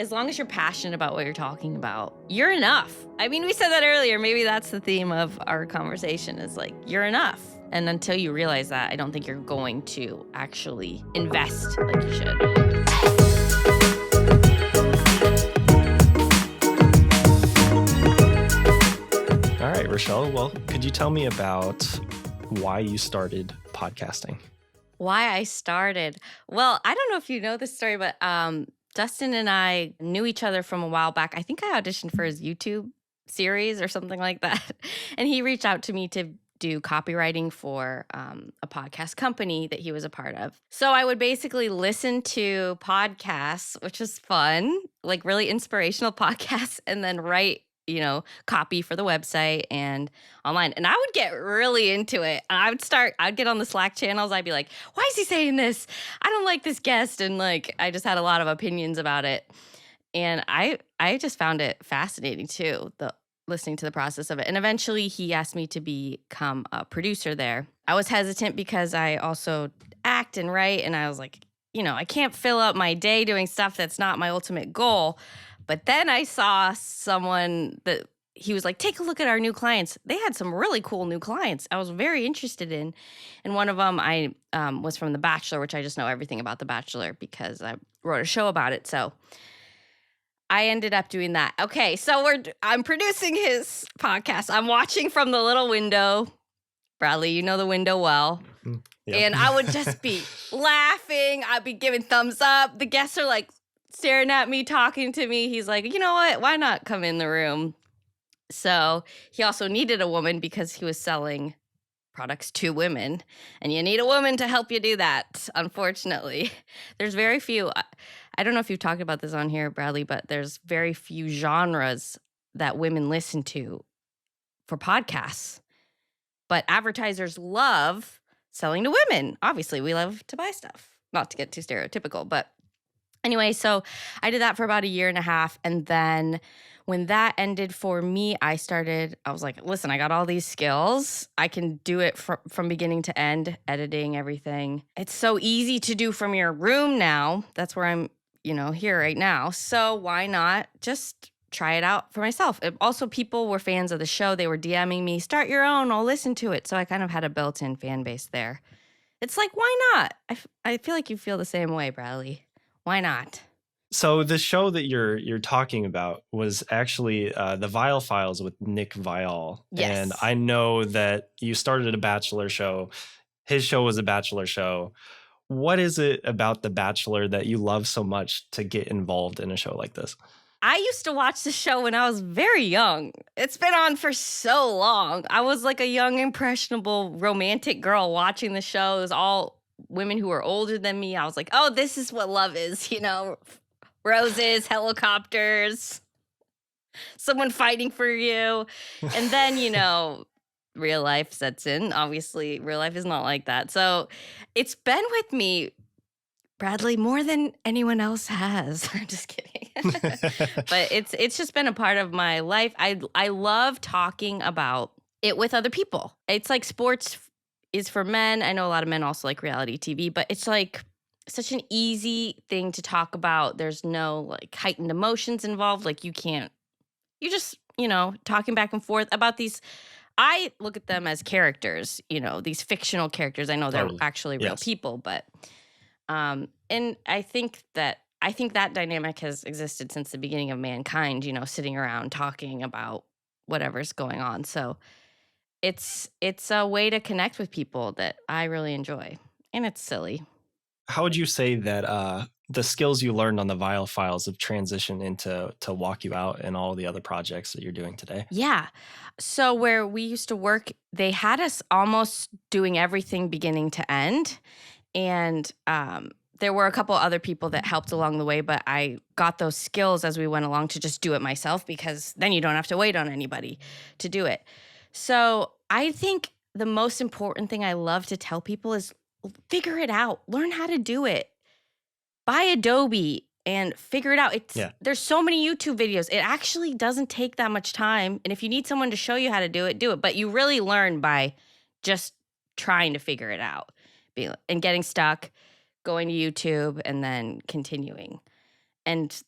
as long as you're passionate about what you're talking about, you're enough. I mean, we said that earlier. Maybe that's the theme of our conversation is like, you're enough. And until you realize that, I don't think you're going to actually invest like you should. All right, Richelle, well, could you tell me about why you started podcasting? Why I started? Well, I don't know if you know this story, but Dustin and I knew each other from a while back. I think I auditioned for his YouTube series or something like that. And he reached out to me to do copywriting for a podcast company that he was a part of. So I would basically listen to podcasts, which was fun, like really inspirational podcasts, and then write, copy for the website and online. And I would get really into it. I'd get on the Slack channels. I'd be like, why is he saying this? I don't like this guest. And like, I just had a lot of opinions about it. And I just found it fascinating too, listening to the process of it. And eventually he asked me to become a producer there. I was hesitant because I also act and write. And I was like, I can't fill up my day doing stuff that's not my ultimate goal. But then I saw someone that he was like, take a look at our new clients. They had some really cool new clients I was very interested in. And one of them I was from The Bachelor, which I just know everything about The Bachelor because I wrote a show about it. So I ended up doing that. Okay, so I'm producing his podcast. I'm watching from the little window. Bradley, you know the window well. Yep. And I would just be laughing. I'd be giving thumbs up. The guests are like staring at me, talking to me. He's like, you know what? Why not come in the room? So he also needed a woman because he was selling products to women. And you need a woman to help you do that, unfortunately. There's very few. I don't know if you've talked about this on here, Bradley, but there's very few genres that women listen to for podcasts. But advertisers love selling to women. Obviously, we love to buy stuff. Not to get too stereotypical, but anyway, so I did that for about a year and a half. And then when that ended for me, I was like, listen, I got all these skills. I can do it from beginning to end, editing, everything. It's so easy to do from your room now. That's where I'm, here right now. So why not just try it out for myself? Also, people were fans of the show. They were DMing me, start your own, I'll listen to it. So I kind of had a built-in fan base there. It's like, why not? I feel like you feel the same way, Bradley. Why not? So the show that you're talking about was actually the Viall Files with Nick Viall. Yes. And I know that you started a Bachelor show. His show was a Bachelor show. What is it about The Bachelor that you love so much to get involved in a show like this? I used to watch the show when I was very young. It's been on for so long. I was like a young, impressionable, romantic girl watching the show. It was all women who were older than me. I was like, oh, this is what love is, roses, helicopters, someone fighting for you. And then, real life sets in. Obviously, real life is not like that. So it's been with me, Bradley, more than anyone else has. I'm just kidding. But it's just been a part of my life. I love talking about it with other people. It's like sports is for men. I know a lot of men also like reality TV, but it's like such an easy thing to talk about. There's no like heightened emotions involved. Like you're just, talking back and forth about these. I look at them as characters, these fictional characters. I know they're actually real people, but and I think that dynamic has existed since the beginning of mankind, sitting around talking about whatever's going on. So it's a way to connect with people that I really enjoy, and it's silly. How would you say that the skills you learned on the Viall Files have transitioned into to Walk You Out and all the other projects that you're doing today? Yeah. So where we used to work, they had us almost doing everything beginning to end. And there were a couple other people that helped along the way, but I got those skills as we went along to just do it myself because then you don't have to wait on anybody to do it. So I think the most important thing I love to tell people is figure it out. Learn how to do it. Buy Adobe and figure it out. There's so many YouTube videos. It actually doesn't take that much time. And if you need someone to show you how to do it, do it. But you really learn by just trying to figure it out and getting stuck, going to YouTube, and then continuing. And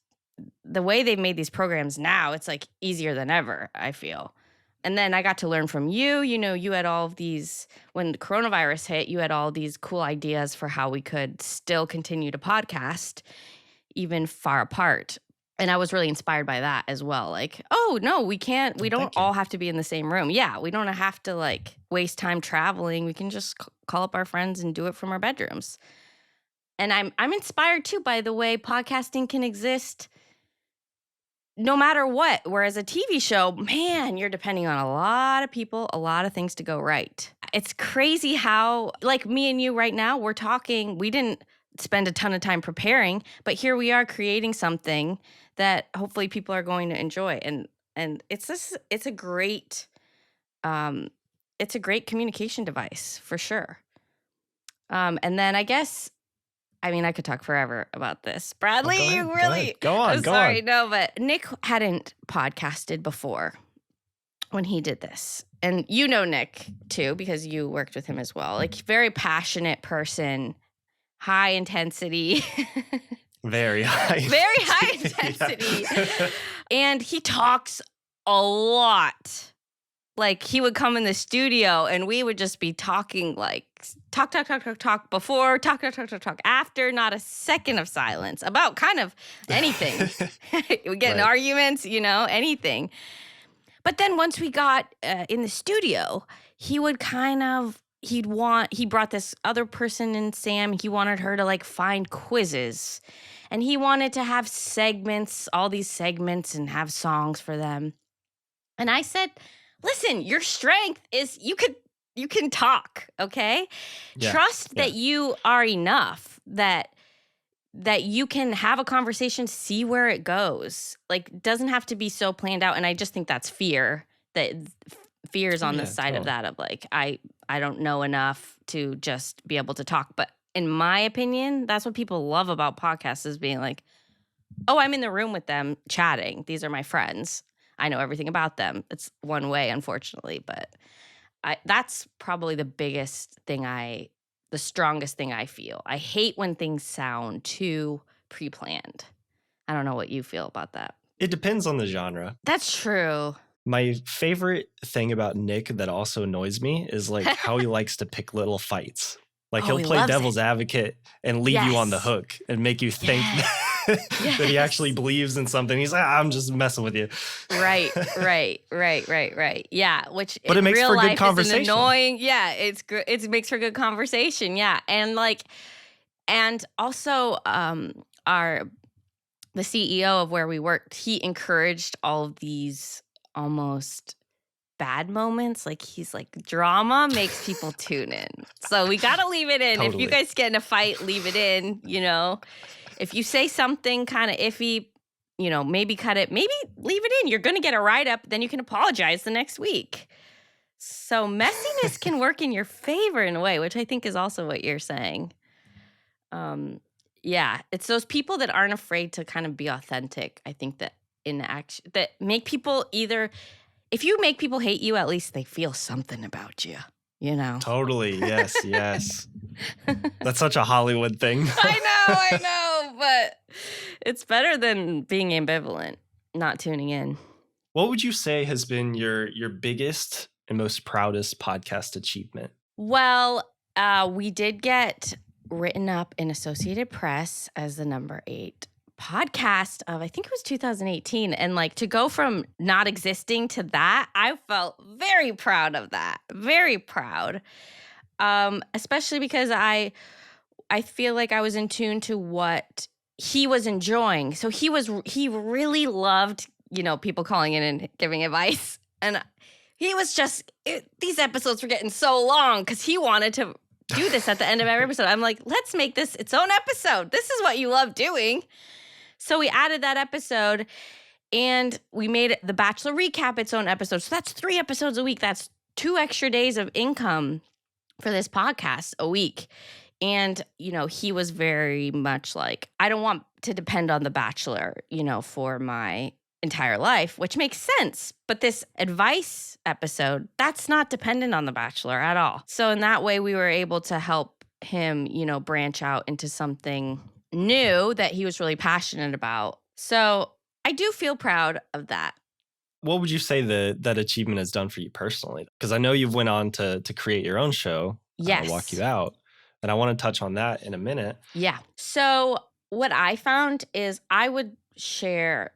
the way they've made these programs now, it's like easier than ever, I feel. And then I got to learn from you. You know, you had all of these, when the coronavirus hit, you had all these cool ideas for how we could still continue to podcast, even far apart. And I was really inspired by that as well. Like, oh, no, we can't, we don't Thank you. all have to be in the same room. Yeah, we don't have to like waste time traveling. We can just call up our friends and do it from our bedrooms. And I'm inspired too by the way podcasting can exist no matter what. Whereas a TV show, man, you're depending on a lot of people, a lot of things to go right. It's crazy how, like me and you right now, we're talking, we didn't spend a ton of time preparing, but here we are creating something that hopefully people are going to enjoy. And it's a great communication device for sure. And then I guess, I mean, I could talk forever about this. Bradley, Go ahead, you go really... ahead. Go on, I'm go sorry, on. no, but Nick hadn't podcasted before when he did this. And you know Nick, too, because you worked with him as well. Like, very passionate person, high intensity. Very high. Very high intensity. Yeah. And he talks a lot. Like, he would come in the studio and we would just be talking like talk before, talk after, not a second of silence about kind of anything. We get in Right. arguments, you know, anything. But then once we got in the studio, he would he brought this other person in, Sam. He wanted her to like find quizzes and he wanted to have segments, all these segments, and have songs for them. And I said, listen, your strength is you can talk, okay? Yeah, Trust that yeah. you are enough, that you can have a conversation, see where it goes. Like, doesn't have to be so planned out. And I just think that's fear. Fear is on the Yeah, side of totally. that, of like, I don't know enough to just be able to talk. But in my opinion, that's what people love about podcasts, is being like, oh, I'm in the room with them chatting. These are my friends. I know everything about them. It's one way, unfortunately, but that's probably the biggest thing the strongest thing I feel. I hate when things sound too pre-planned. I don't know what you feel about that. It depends on the genre. That's true. My favorite thing about Nick that also annoys me is like how he likes to pick little fights. Like Oh, he'll he play loves devil's it. advocate and leave you on the Yes. hook and make you think Yes. that he actually believes in something. He's like, I'm just messing with you. Right. Yeah, which But it in makes real for good life is an conversation. annoying. Yeah, it makes for good conversation. Yeah, and also the CEO of where we worked, he encouraged all of these almost bad moments. Like, he's like, drama makes people tune in. So we got to leave it in. If Totally. you guys get in a fight, leave it in, you know. If you say something kind of iffy, you know, maybe cut it, maybe leave it in. You're going to get a write-up, then you can apologize the next week. So messiness can work in your favor in a way, which I think is also what you're saying. Yeah, it's those people that aren't afraid to kind of be authentic. I think that in action, that make people either, if you make people hate you, at least they feel something about you, you know? Totally. Yes, yes. That's such a Hollywood thing. I know, but it's better than being ambivalent, not tuning in. What would you say has been your biggest and most proudest podcast achievement? Well, we did get written up in Associated Press as the number 8 podcast of, I think it was 2018. And like, to go from not existing to that, I felt very proud of that. Very proud. Especially because I feel like I was in tune to what he was enjoying. So he really loved, you know, people calling in and giving advice. And he was these episodes were getting so long because he wanted to do this at the end of every episode. I'm like, let's make this its own episode. This is what you love doing. So we added that episode and we made the Bachelor recap its own episode. So that's 3 episodes a week. That's 2 extra days of income for this podcast a week. And, you know, he was very much like, I don't want to depend on the Bachelor, you know, for my entire life, which makes sense. But this advice episode, that's not dependent on the Bachelor at all. So in that way, we were able to help him, you know, branch out into something new that he was really passionate about. So I do feel proud of that. What would you say that achievement has done for you personally? Because I know you've went on to create your own show, Walk You Yes. Out, and I want to touch on that in a minute. Yeah. So what I found is I would share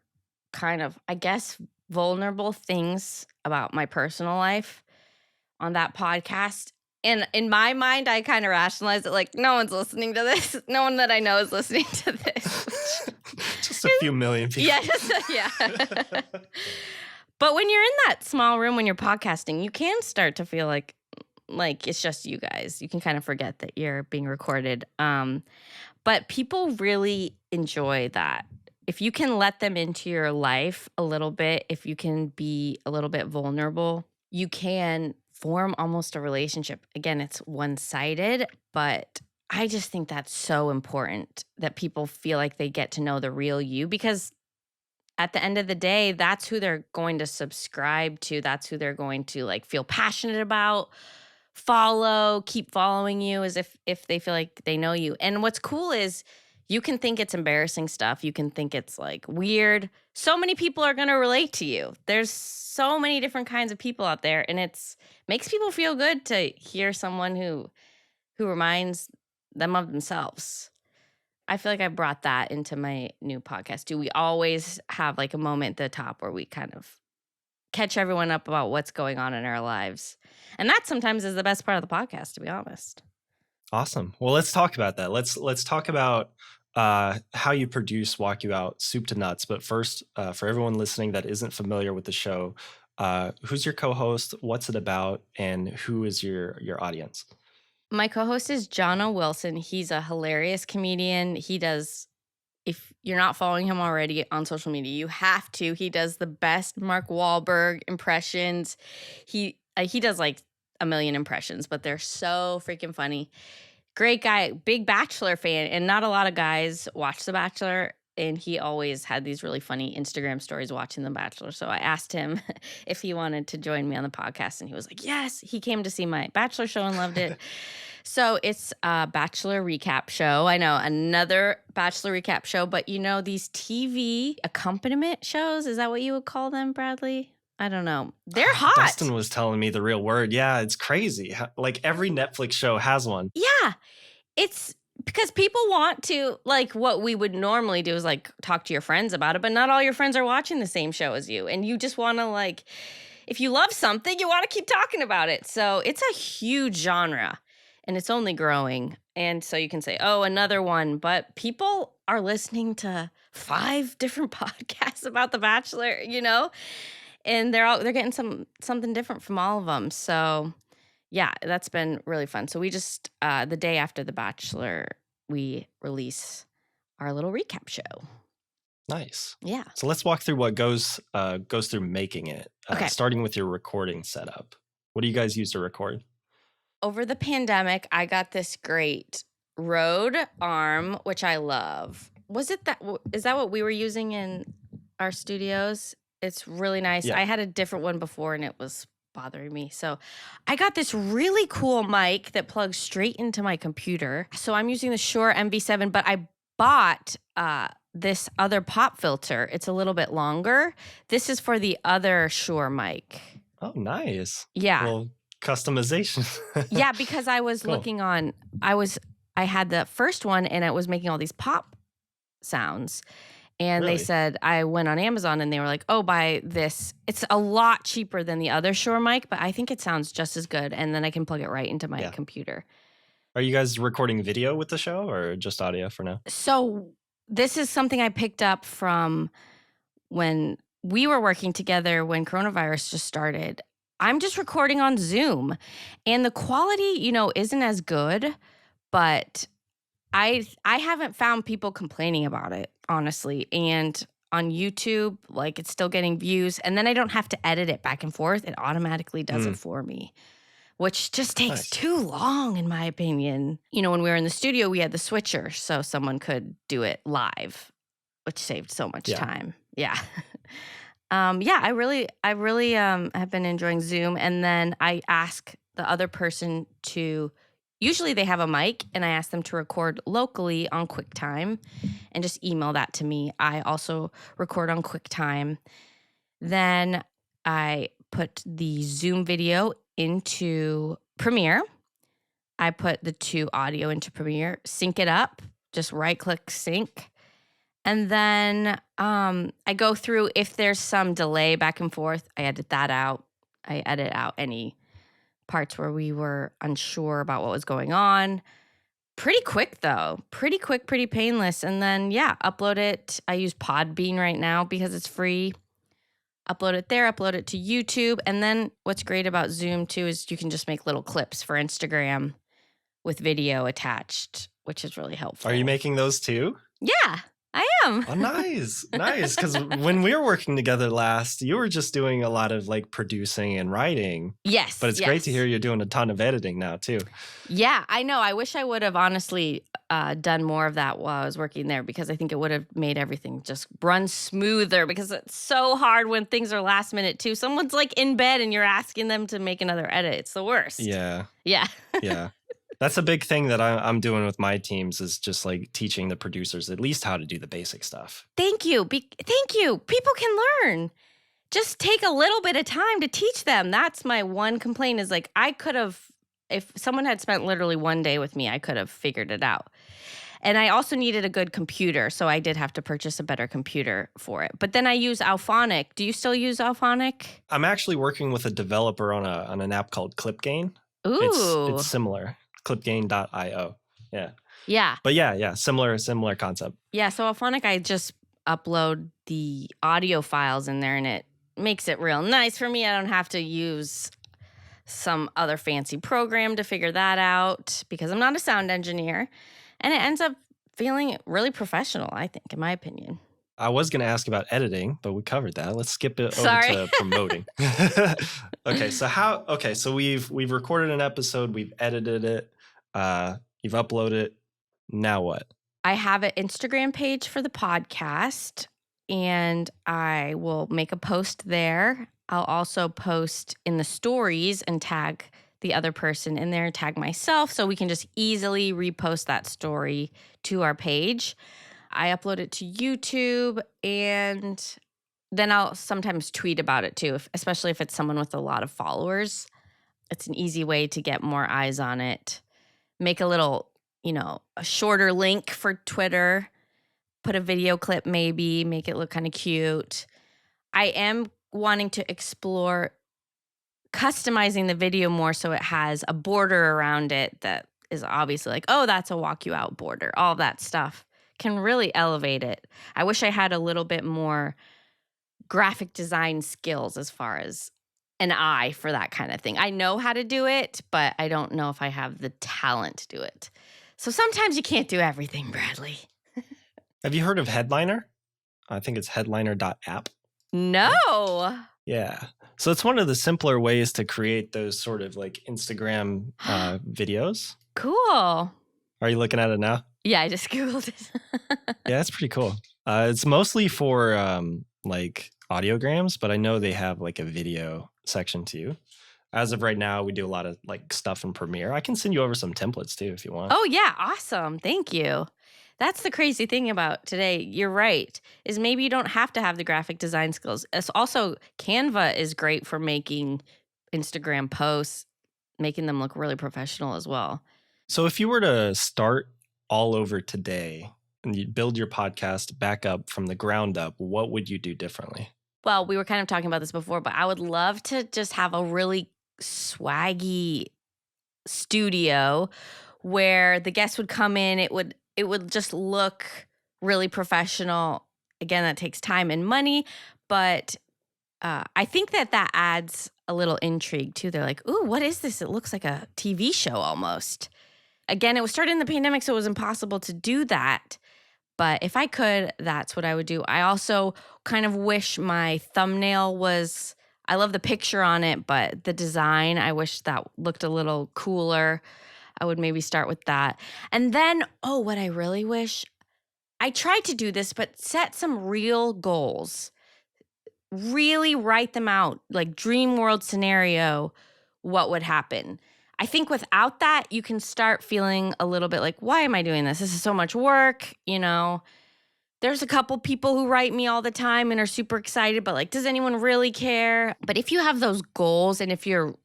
kind of, I guess, vulnerable things about my personal life on that podcast. And in my mind, I kind of rationalized it like, no one's listening to this. No one that I know is listening to this. Just a few million people. Yeah. But when you're in that small room when you're podcasting, you can start to feel like it's just you guys. You can kind of forget that you're being recorded. But people really enjoy that. If you can let them into your life a little bit, if you can be a little bit vulnerable, you can form almost a relationship. Again, it's one-sided, but I just think that's so important that people feel like they get to know the real you, because at the end of the day, that's who they're going to subscribe to. That's who they're going to like feel passionate about, follow, keep following you as if they feel like they know you. And what's cool is you can think it's embarrassing stuff. You can think it's like weird. So many people are going to relate to you. There's so many different kinds of people out there, and it's makes people feel good to hear someone who reminds them of themselves. I feel like I brought that into my new podcast too. We always have like a moment at the top where we kind of catch everyone up about what's going on in our lives. And that sometimes is the best part of the podcast, to be honest. Awesome. Well, let's talk about that. Let's talk about how you produce Walk You Out, soup to nuts. But first, for everyone listening that isn't familiar with the show, who's your co-host? What's it about? And who is your audience? My co-host is Johnno Wilson. He's a hilarious comedian. He does, if you're not following him already on social media, you have to. He does the best Mark Wahlberg impressions. He does like a million impressions, but they're so freaking funny. Great guy, big Bachelor fan, and not a lot of guys watch The Bachelor. And he always had these really funny Instagram stories watching The Bachelor. So I asked him if he wanted to join me on the podcast, and he was like, yes. He came to see my Bachelor show and loved it. So it's a Bachelor recap show. I know, another Bachelor recap show, but you know, these TV accompaniment shows, is that what you would call them, Bradley? I don't know. They're hot. Dustin was telling me the real word. Yeah, it's crazy. Like every Netflix show has one. Yeah. It's because people want to, like, what we would normally do is like talk to your friends about it, but not all your friends are watching the same show as you. And you just want to, like, if you love something, you want to keep talking about it. So it's a huge genre and it's only growing. And so you can say, oh, another one, but people are listening to 5 different podcasts about The Bachelor, you know, and they're getting something different from all of them. So yeah, that's been really fun. So we just the day after The Bachelor, we release our little recap show. Nice. Yeah. So let's walk through what goes through making it. Okay. Starting with your recording setup. What do you guys use to record? Over the pandemic, I got this great Rode arm, which I love. Is that what we were using in our studios? It's really nice. Yeah. I had a different one before and it was bothering me. So I got this really cool mic that plugs straight into my computer. So I'm using the Shure MV7, but I bought this other pop filter. It's a little bit longer. This is for the other Shure mic. Oh, nice. Yeah. Well, customization. Yeah, because I was Cool. looking on, I had the first one and it was making all these pop sounds. And Really? they said, I went on Amazon and they were like, oh, buy this. It's a lot cheaper than the other Shure mic, but I think it sounds just as good. And then I can plug it right into my computer. Are you guys recording video with the show or just audio for now? So this is something I picked up from when we were working together when coronavirus just started. I'm just recording on Zoom and the quality, you know, isn't as good, but I haven't found people complaining about it, honestly. And on YouTube, like, it's still getting views, and then I don't have to edit it back and forth. It automatically does it for me, which just takes Nice. too long, in my opinion. You know, when we were in the studio, we had the switcher, so someone could do it live, which saved so much time. Yeah. I really have been enjoying Zoom, and then I ask the other person to Usually they have a mic, and I ask them to record locally on QuickTime and just email that to me. I also record on QuickTime. Then I put the Zoom video into Premiere. I put the 2 audio into Premiere, sync it up, just right-click sync. And then I go through, if there's some delay back and forth, I edit that out. I edit out any parts where we were unsure about what was going on. Pretty quick, though. Pretty quick, pretty painless. And then, yeah, upload it. I use Podbean right now because it's free. Upload it there, upload it to YouTube. And then what's great about Zoom, too, is you can just make little clips for Instagram with video attached, which is really helpful. Are you making those too? Yeah, I am. Oh, nice. Nice. Because when we were working together last, you were just doing a lot of like producing and writing. Yes. But it's great to hear you're doing a ton of editing now too. Yeah, I know. I wish I would have honestly done more of that while I was working there, because I think it would have made everything just run smoother, because it's so hard when things are last minute too. Someone's like in bed and you're asking them to make another edit. It's the worst. Yeah. Yeah. Yeah. That's a big thing that I'm doing with my teams, is just like teaching the producers at least how to do the basic stuff. Thank you. Thank you. People can learn. Just take a little bit of time to teach them. That's my one complaint, is like, I could have, if someone had spent literally one day with me, I could have figured it out. And I also needed a good computer, so I did have to purchase a better computer for it. But then I use Alphonic. Do you still use Alphonic? I'm actually working with a developer on an app called Clipgain. Ooh. It's similar. Clipgain.io. Yeah. Yeah. But yeah, similar concept. Yeah, so Alphonic, I just upload the audio files in there, and it makes it real nice for me. I don't have to use some other fancy program to figure that out, because I'm not a sound engineer. And it ends up feeling really professional, I think, in my opinion. I was going to ask about editing, but we covered that. Let's skip it over to promoting. Okay, so we've recorded an episode, we've edited it, you've uploaded it. Now what? I have an Instagram page for the podcast, and I will make a post there. I'll also post in the stories and tag the other person in there, tag myself, so we can just easily repost that story to our page. I upload it to YouTube, and then I'll sometimes tweet about it too, especially if it's someone with a lot of followers. It's an easy way to get more eyes on it. Make a little, a shorter link for Twitter, put a video clip maybe, make it look kind of cute. I am wanting to explore customizing the video more, so it has a border around it that is obviously like, oh, that's a walk you out border. All that stuff can really elevate it. I wish I had a little bit more graphic design skills as far as an eye for that kind of thing. I know how to do it, but I don't know if I have the talent to do it. So sometimes you can't do everything, Bradley. Have you heard of Headliner? I think it's headliner.app. No. Yeah. So it's one of the simpler ways to create those sort of like Instagram videos. Cool. Are you looking at it now? Yeah, I just Googled it. Yeah, it's pretty cool. It's mostly for like audiograms, but I know they have like a video section too. As of right now, we do a lot of like stuff in Premiere. I can send you over some templates too if you want. Oh, yeah. Awesome. Thank you. That's the crazy thing about today. You're right, is maybe you don't have to have the graphic design skills. It's also, Canva is great for making Instagram posts, making them look really professional as well. So if you were to start all over today and you build your podcast back up from the ground up, what would you do differently? Well, we were kind of talking about this before, but I would love to just have a really swaggy studio where the guests would come in. It would just look really professional. Again, that takes time and money, but I think that adds a little intrigue too. They're like, ooh, what is this? It looks like a TV show almost. Again, it was started in the pandemic, so it was impossible to do that. But if I could, that's what I would do. I also kind of wish my thumbnail was, I love the picture on it, but the design, I wish that looked a little cooler. I would maybe start with that. And then, what I really wish, I tried to do this, but set some real goals. Really write them out, like dream world scenario, what would happen. I think without that, you can start feeling a little bit like, why am I doing this? This is so much work, you know. There's a couple people who write me all the time and are super excited, but like, does anyone really care? But if you have those goals and if you're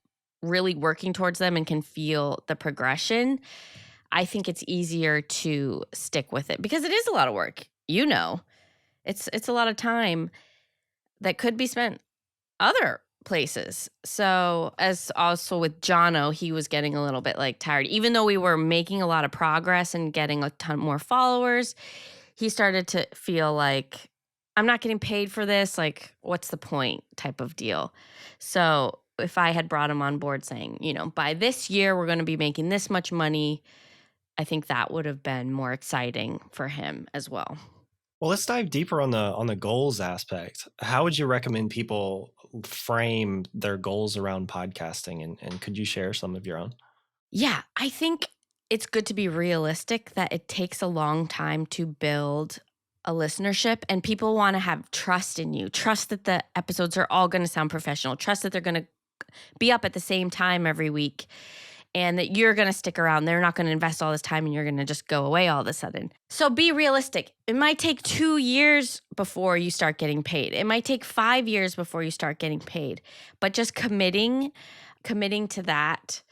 really working towards them and can feel the progression, I think it's easier to stick with it because it is a lot of work. You know, it's a lot of time that could be spent other places. So as also with Johnno, he was getting a little bit like tired. Even though we were making a lot of progress and getting a ton more followers, he started to feel like, I'm not getting paid for this. Like, what's the point type of deal. So if I had brought him on board saying, you know, by this year, we're going to be making this much money, I think that would have been more exciting for him as well. Well, let's dive deeper on the goals aspect. How would you recommend people frame their goals around podcasting? And could you share some of your own? Yeah, I think it's good to be realistic that it takes a long time to build a listenership, and people want to have trust in you. Trust that the episodes are all going to sound professional. Trust that they're going to be up at the same time every week and that you're going to stick around. They're not going to invest all this time and you're going to just go away all of a sudden. So be realistic. It might take 2 years before you start getting paid. It might take 5 years before you start getting paid. But just committing to that.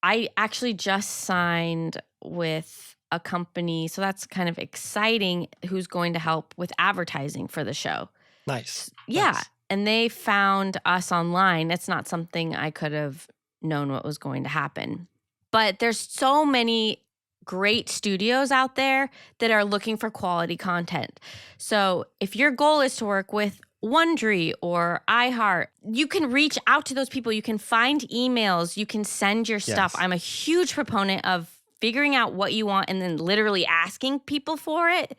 I actually just signed with a company, so that's kind of exciting, who's going to help with advertising for the show. Nice. Yeah. Nice. And they found us online. It's not something I could have known what was going to happen. But there's so many great studios out there that are looking for quality content. So if your goal is to work with Wondery or iHeart, you can reach out to those people. You can find emails. You can send your stuff. Yes. I'm a huge proponent of figuring out what you want and then literally asking people for it.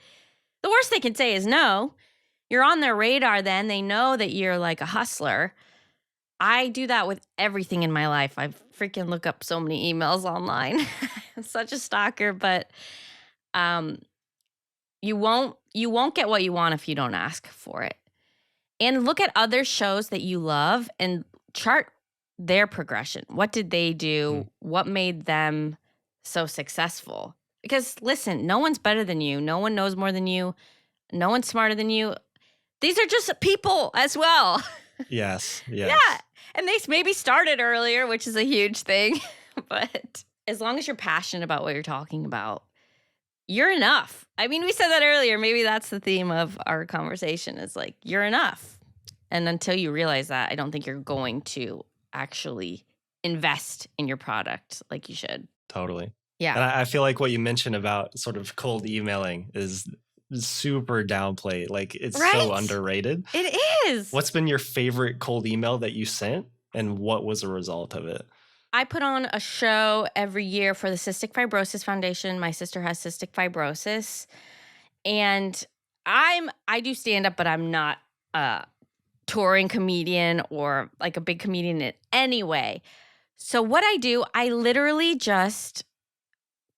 The worst they can say is no. You're on their radar then. They know that you're like a hustler. I do that with everything in my life. I freaking look up so many emails online. I'm such a stalker, but you won't get what you want if you don't ask for it. And look at other shows that you love and chart their progression. What did they do? What made them so successful? Because listen, no one's better than you. No one knows more than you. No one's smarter than you. These are just people as well. Yes. Yeah. And they maybe started earlier, which is a huge thing. But as long as you're passionate about what you're talking about, you're enough. I mean, we said that earlier. Maybe that's the theme of our conversation is like, you're enough. And until you realize that, I don't think you're going to actually invest in your product like you should. Totally. Yeah. And I feel like what you mentioned about sort of cold emailing is super downplayed. Like it's so underrated. It is. What's been your favorite cold email that you sent and what was the result of it? I put on a show every year for the Cystic Fibrosis Foundation. My sister has cystic fibrosis. And I do stand up, but I'm not a touring comedian or like a big comedian in any way. So what I do, I literally just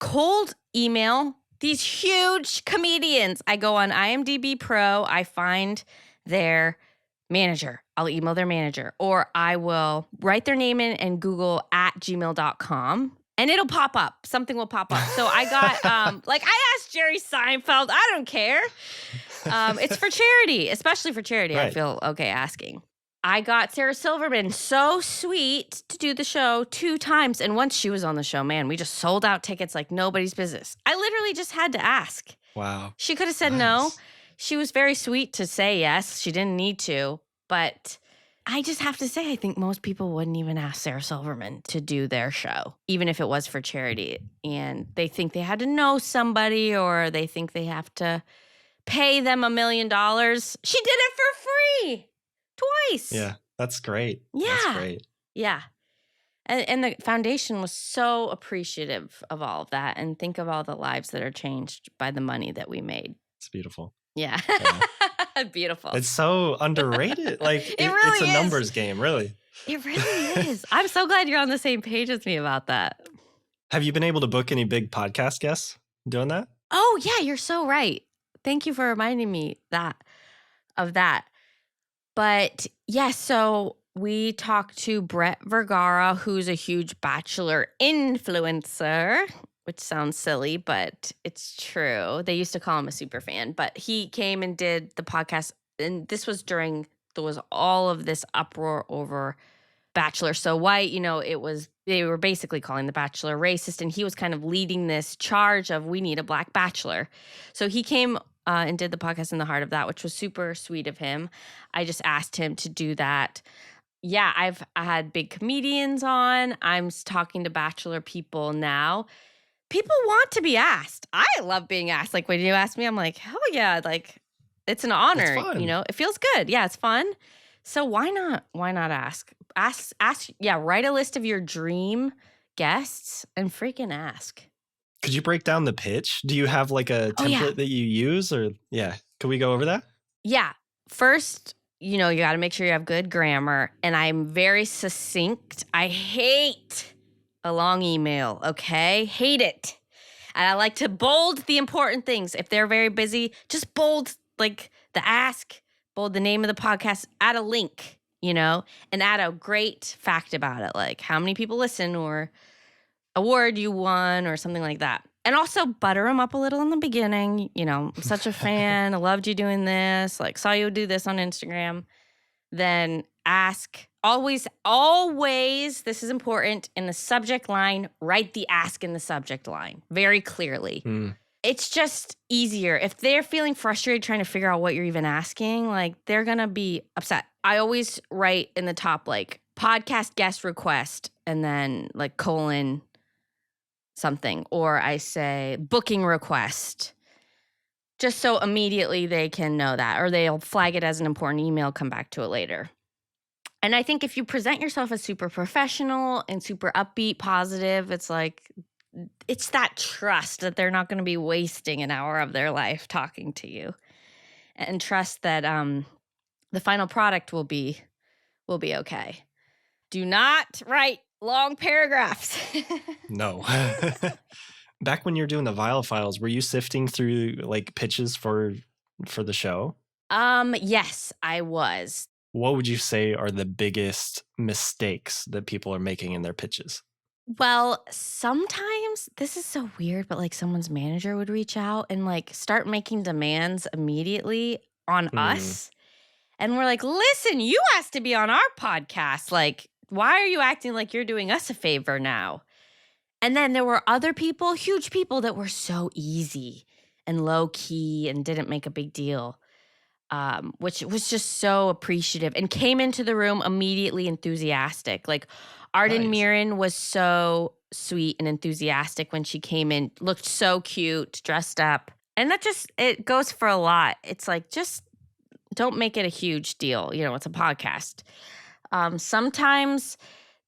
cold email these huge comedians. I go on IMDb Pro. I find their manager. I'll email their manager. Or I will write their name in and Google @gmail.com. And it'll pop up. Something will pop up. So I got, like I asked Jerry Seinfeld. I don't care. It's for charity, especially for charity. Right. I feel okay asking. I got Sarah Silverman, so sweet, to do the show 2 times. And once she was on the show, man, we just sold out tickets like nobody's business. I literally just had to ask. Wow. She could have said no. She was very sweet to say yes. She didn't need to. But I just have to say, I think most people wouldn't even ask Sarah Silverman to do their show, even if it was for charity. And they think they had to know somebody or they think they have to pay them $1 million. She did it for free. Twice. Yeah, that's great. Yeah. That's great. Yeah. And the foundation was so appreciative of all of that. And think of all the lives that are changed by the money that we made. It's beautiful. Yeah. Beautiful. It's so underrated. Like really it's a is. numbers game, really. It really is. I'm so glad you're on the same page with me about that. Have you been able to book any big podcast guests doing that? Oh, yeah, you're so right. Thank you for reminding me of that. But yeah, so We talked to Brett Vergara, who's a huge Bachelor influencer, which sounds silly, but it's true. They used to call him a super fan, but he came and did the podcast. And this was during, there was all of this uproar over Bachelor So White. They were basically calling the Bachelor racist, and he was kind of leading this charge of we need a Black Bachelor. So he came and did the podcast in the heart of that, which was super sweet of him. I just asked him to do that. Yeah, I had big comedians on. I'm talking to Bachelor people now. People want to be asked. I love being asked. Like when you ask me, I'm like, oh yeah, like it's an It's honor. fun. It feels good. Yeah, it's fun. So why not? Why not ask? Ask. Yeah, write a list of your dream guests and freaking ask. Could you break down the pitch? Do you have like a Oh, yeah. template that you use, or could we go over that? Yeah. First, you got to make sure you have good grammar. And I'm very succinct. I hate a long email, okay? Hate it. And I like to bold the important things. If they're very busy, just bold like the ask, bold the name of the podcast, add a link, and add a great fact about it, like how many people listen or award you won or something like that. And also butter them up a little in the beginning. I'm such a fan. I loved you doing this. Like, saw you do this on Instagram. Then ask. Always, this is important. In the subject line, write the ask in the subject line very clearly. It's just easier. If they're feeling frustrated trying to figure out what you're even asking, like they're going to be upset. I always write in the top, like podcast guest request and then like colon something, or I say booking request, just so immediately they can know that, or they'll flag it as an important email, come back to it later. And I think if you present yourself as super professional and super upbeat, positive, it's like, it's that trust that they're not going to be wasting an hour of their life talking to you, and trust that the final product will be okay. Do not write long paragraphs. No. Back when you were doing the Viall Files, were you sifting through like pitches for the show? Yes, I was. What would you say are the biggest mistakes that people are making in their pitches? Well, sometimes this is so weird, but like someone's manager would reach out and like start making demands immediately on us. And we're like, listen, you asked to be on our podcast. Like, why are you acting like you're doing us a favor now? And then there were other people, huge people, that were so easy and low key and didn't make a big deal, which was just so appreciative and came into the room immediately enthusiastic. Like Arden Nice. Mirren was so sweet and enthusiastic when she came in, looked so cute, dressed up. And it goes for a lot. It's like, just don't make it a huge deal. It's a podcast. Sometimes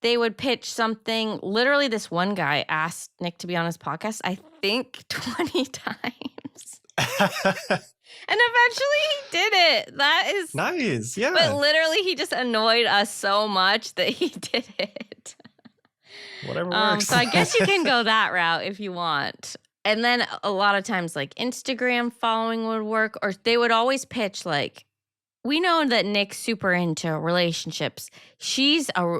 they would pitch something. Literally, this one guy asked Nick to be on his podcast, I think 20 times. And eventually he did it. That is nice. Yeah. But literally, he just annoyed us so much that he did it. Whatever works. So I guess you can go that route if you want. And then a lot of times, like Instagram following would work, or they would always pitch like, we know that Nick's super into relationships. She's a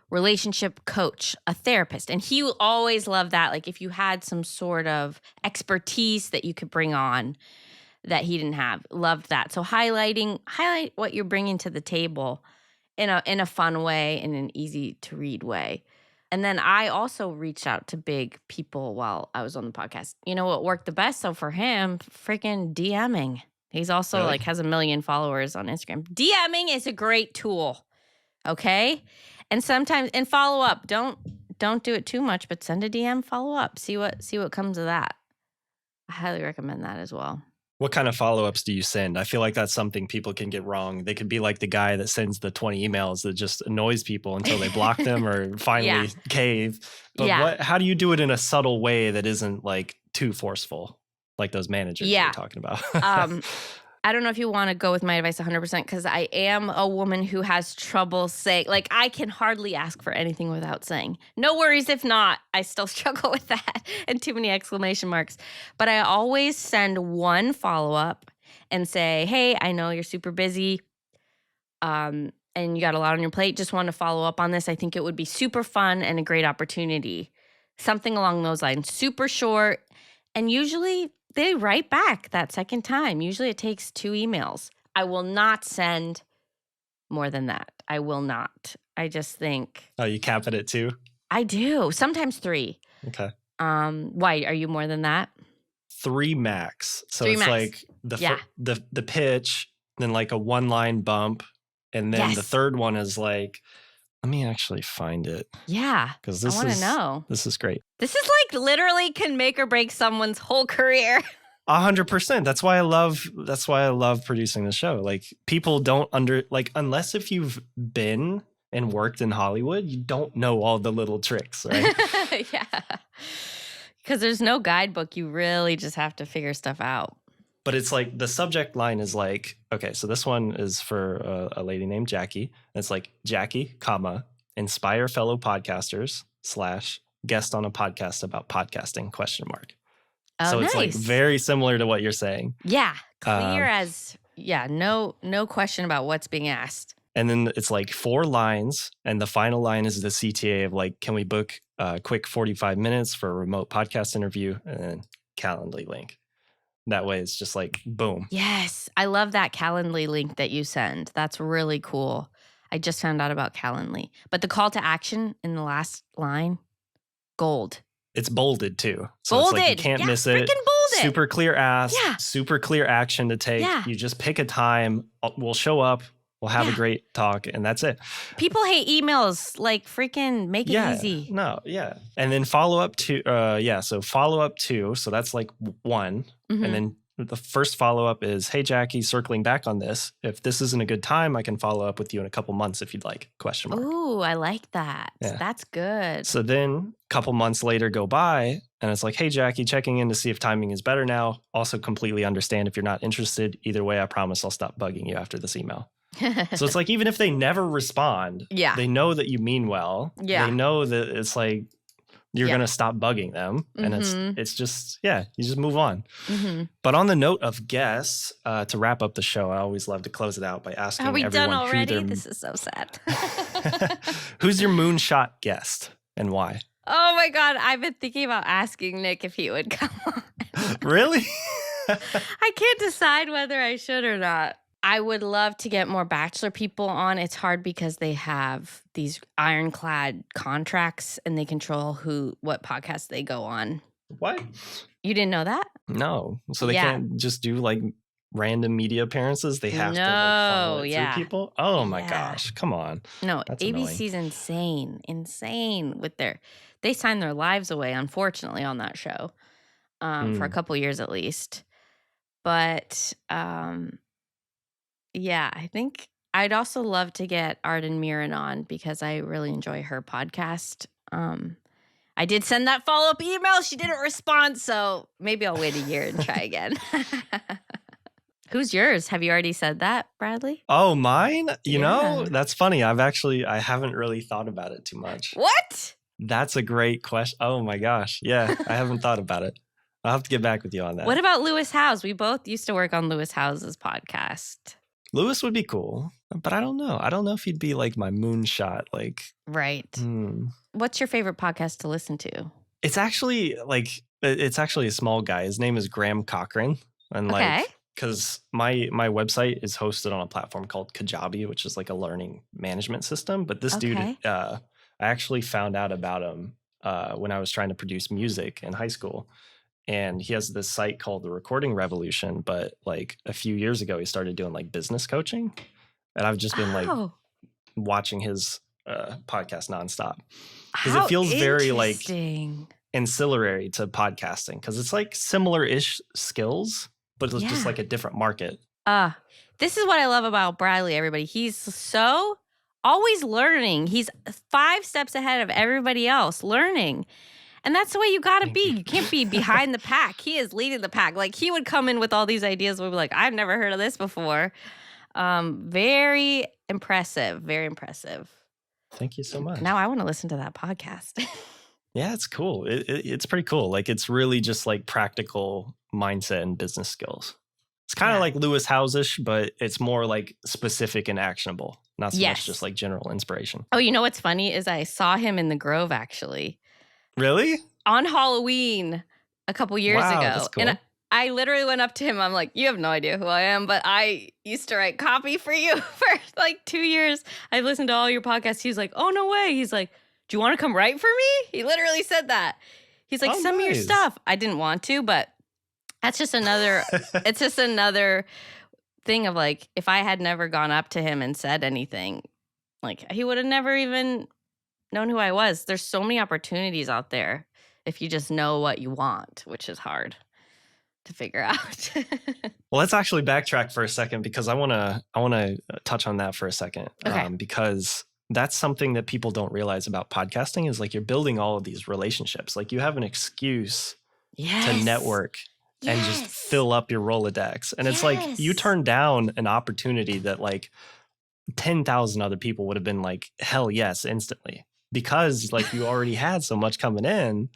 relationship coach, a therapist, and he will always love that. Like if you had some sort of expertise that you could bring on that he didn't have, loved that. So highlight what you're bringing to the table in a fun way, in an easy to read way. And then I also reached out to big people while I was on the podcast. You know what worked the best? So for him, freaking DMing. He's also Really? like has 1 million followers on Instagram. DMing is a great tool. Okay? And sometimes, and follow up. Don't do it too much, but send a DM, follow up. See what comes of that. I highly recommend that as well. What kind of follow-ups do you send? I feel like that's something people can get wrong. They could be like the guy that sends the 20 emails that just annoys people until they block them or finally cave. But how do you do it in a subtle way that isn't like too forceful, like those managers you're talking about? I don't know if you want to go with my advice 100% because I am a woman who has trouble saying, like, I can hardly ask for anything without saying, no worries if not. I still struggle with that and too many exclamation marks. But I always send one follow-up and say, hey, I know you're super busy. and you got a lot on your plate, just want to follow up on this. I think it would be super fun and a great opportunity. Something along those lines. Super short. And usually they write back that second time. Usually it takes 2 emails. I will not send more than that. I will not. I just think Oh, you cap it at 2? I do. Sometimes 3. Okay. Why? Are you more than that? 3 max. So 3 it's max. like Yeah. the pitch, then like a 1-line bump, and then the Yes. third one is like, let me actually find it Yeah. because I this want to is know. this is great. This is like literally can make or break someone's whole career. 100%. That's why I love producing the show. Like people don't unless if you've been and worked in Hollywood, you don't know all the little tricks, right? Yeah. Because there's no guidebook. You really just have to figure stuff out. But it's like the subject line is like, okay, so this one is for a lady named Jackie. It's like Jackie, comma, inspire fellow podcasters / guest on a podcast about podcasting ? Oh, So it's like nice. very similar to what you're saying. Yeah. Clear as, no question about what's being asked. And then it's like 4 lines. And the final line is the CTA of like, can we book a quick 45 minutes for a remote podcast interview? And then Calendly link. That way it's just like, boom. Yes. I love that Calendly link that you send. That's really cool. I just found out about Calendly. But the call to action in the last line, gold. It's bolded too. So Bolded. It's like you can't miss it. Freaking bolded. Super clear ask. Yeah. Super clear action to take. Yeah. You just pick a time. We'll show up. We'll have a great talk. And that's it. People hate emails. Like freaking make it easy. No. Yeah. And then follow up to, So follow up 2. So that's like 1. Mm-hmm. And then the first follow up is, hey, Jackie, circling back on this. If this isn't a good time, I can follow up with you in a couple months if you'd like, ? Ooh, I like that. Yeah. That's good. So then a couple months later go by and it's like, hey, Jackie, checking in to see if timing is better now. Also completely understand if you're not interested. Either way, I promise I'll stop bugging you after this email. So it's like, even if they never respond, they know that you mean well. Yeah. They know that it's like, you're going to stop bugging them. And it's just, you just move on. Mm-hmm. But on the note of guests, to wrap up the show, I always love to close it out by asking everyone. Are we done already? Who This is so sad. who's your moonshot guest and why? Oh my God. I've been thinking about asking Nick if he would come on. Really? I can't decide whether I should or not. I would love to get more Bachelor people on. It's hard because they have these ironclad contracts and they control what podcasts they go on. What? You didn't know that? No. So they can't just do like random media appearances? They have to like funnel it through people? Oh my gosh. Come on. No, That's ABC's annoying. insane with they signed their lives away, unfortunately, on that show for a couple years at least. But yeah, I think I'd also love to get Arden Mirren on because I really enjoy her podcast. I did send that follow-up email. She didn't respond, so maybe I'll wait a year and try again. Who's yours? Have you already said that, Bradley? Oh, mine? You know, that's funny. I haven't really thought about it too much. What? That's a great question. Oh my gosh. Yeah, I haven't thought about it. I'll have to get back with you on that. What about Lewis Howes? We both used to work on Lewis Howes' podcast. Lewis would be cool, but I don't know. I don't know if he'd be like my moonshot. Like, right. What's your favorite podcast to listen to? It's actually a small guy. His name is Graham Cochran, and because my website is hosted on a platform called Kajabi, which is like a learning management system. But this dude, I actually found out about him when I was trying to produce music in high school. And he has this site called The Recording Revolution. But like a few years ago, he started doing like business coaching. And I've just been like watching his podcast nonstop. Because it feels very like ancillary to podcasting. Because it's like similar-ish skills, but it's just like a different market. This is what I love about Bradley, everybody. He's so always learning. He's 5 steps ahead of everybody else learning. And that's the way you got to be. You can't be behind the pack. He is leading the pack. Like, he would come in with all these ideas. We'd be like, I've never heard of this before. Very impressive. Very impressive. Thank you so much. Now I want to listen to that podcast. Yeah, it's cool. It's pretty cool. Like, it's really just like practical mindset and business skills. It's kind of Yeah. like Lewis House-ish, but it's more like specific and actionable, not so much just Yes. like general inspiration. Oh, you know what's funny is I saw him in the Grove actually Really? on Halloween a couple years Wow, that's ago. And cool. I literally went up to him. I'm like, you have no idea who I am, but I used to write copy for you for like 2 years. I listened to all your podcasts. He's like, oh, no way. He's like, do you want to come write for me? He literally said that. He's like, Oh, send me your nice. stuff. I didn't want to, but that's just another, it's just another thing of like, if I had never gone up to him and said anything, like he would have never even known who I was. There's so many opportunities out there if you just know what you want, which is hard to figure out. Well, let's actually backtrack for a second because I want to touch on that for a second. Okay. Because that's something that people don't realize about podcasting is like you're building all of these relationships. Like you have an excuse Yes. to network and just Yes. fill up your Rolodex. And it's like you Yes. turn down an opportunity that like 10,000 other people would have been like, hell yes, instantly. Because like you already had so much coming in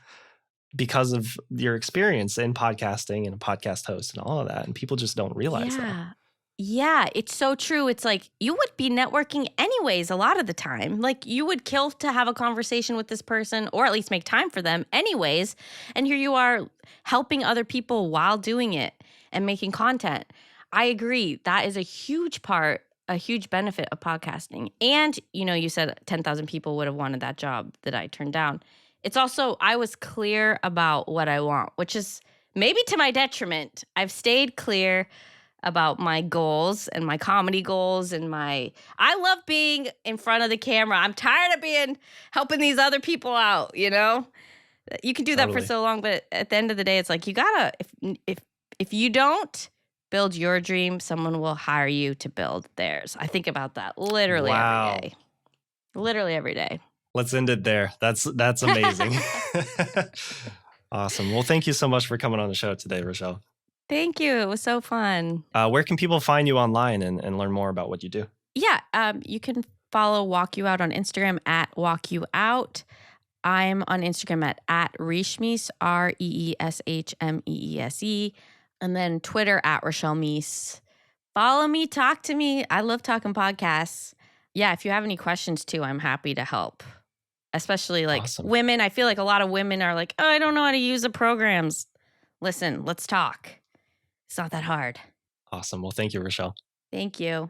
because of your experience in podcasting and a podcast host and all of that. And people just don't realize that. Yeah, it's so true. It's like you would be networking anyways a lot of the time. Like you would kill to have a conversation with this person or at least make time for them anyways. And here you are helping other people while doing it and making content. I agree. That is a huge part, a huge benefit of podcasting. And, you know, you said 10,000 people would have wanted that job that I turned down. It's also, I was clear about what I want, which is maybe to my detriment. I've stayed clear about my goals and my comedy goals and I love being in front of the camera. I'm tired of helping these other people out, you know? You can do that for Totally. so long, but at the end of the day, it's like you gotta, if you don't build your dream, someone will hire you to build theirs. I think about that literally Wow. every day. Literally every day. Let's end it there. That's amazing. Awesome. Well, thank you so much for coming on the show today, Richelle. Thank you. It was so fun. Where can people find you online and learn more about what you do? Yeah, you can follow Walk You Out on Instagram at Walk You Out. I'm on Instagram at Richelle Meiss, REESHMEESE. And then Twitter at Richelle Meiss. Follow me, talk to me. I love talking podcasts. Yeah, if you have any questions too, I'm happy to help. Especially like Awesome. women. I feel like a lot of women are like, oh, I don't know how to use the programs. Listen, let's talk. It's not that hard. Awesome. Well, thank you, Richelle. Thank you.